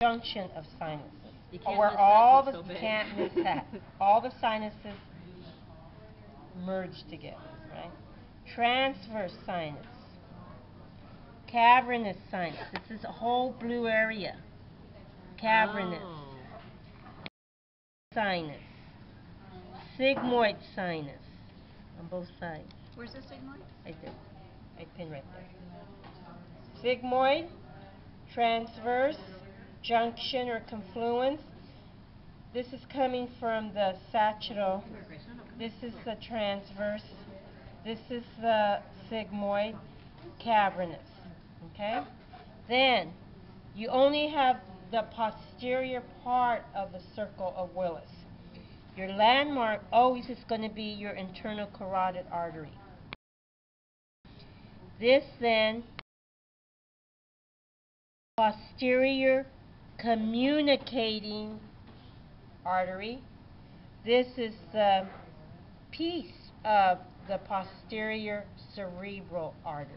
junction of sinuses. You can't where miss all that, the it's so big. can't miss that. All the sinuses merge together, right? Transverse sinus, cavernous sinus. This is a whole blue area. Cavernous sinus, sigmoid sinus on both sides. Where's the sigmoid? Right there. I pin right there. Sigmoid, transverse, junction or confluence. This is coming from the sagittal. This is the transverse. This is the sigmoid, cavernous. Okay? Then, you only have the posterior part of the circle of Willis. Your landmark always is going to be your internal carotid artery. This then, posterior communicating artery. This is the piece of the posterior cerebral artery.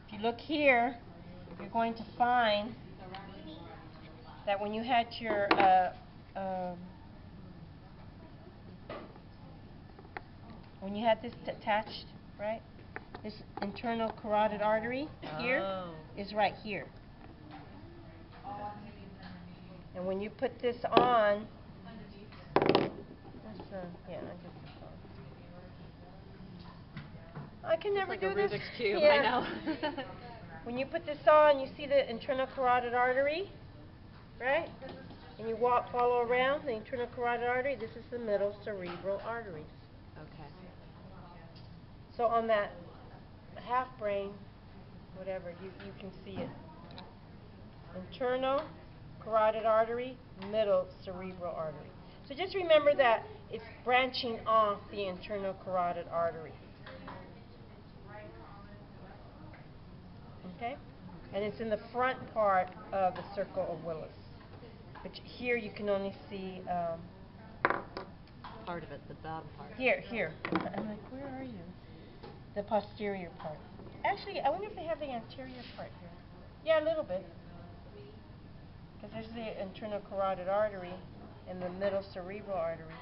If you look here, you're going to find that when you had your when you had this attached, right? This internal carotid artery here is right here. And when you put this on, I can never do this. Rubik's Cube, yeah. I know. When you put this on, you see the internal carotid artery, right? And you follow around the internal carotid artery. This is the middle cerebral arteries. Okay. So on that half brain, whatever, you can see it. Internal carotid artery, middle cerebral artery. So just remember that it's branching off the internal carotid artery. Okay? And it's in the front part of the circle of Willis. But here you can only see part of it, the bottom part. Here. I'm like, where are you? The posterior part. Actually, I wonder if they have the anterior part here. Yeah, a little bit. Because there's the internal carotid artery and the middle cerebral artery.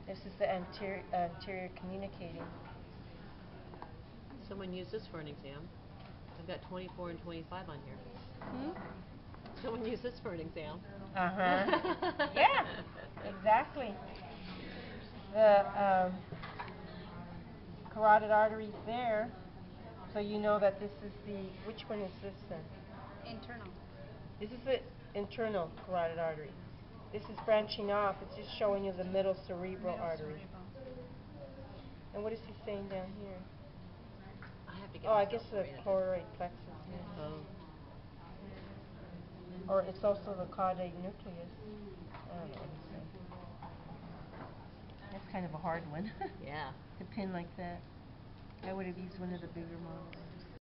This is the anterior communicating. Someone use this for an exam. I've got 24 and 25 on here. Someone use this for an exam. Yeah, exactly. The carotid artery is there, so you know that this is the, which one is this then? Internal. This is the internal carotid artery. This is branching off. It's just showing you the middle cerebral artery. And what is he saying down here? I guess the choroid plexus. Maybe. Or it's also the caudate nucleus. I don't know what he's saying. That's kind of a hard one. Yeah. To pin like that. I would have used one of the bigger models.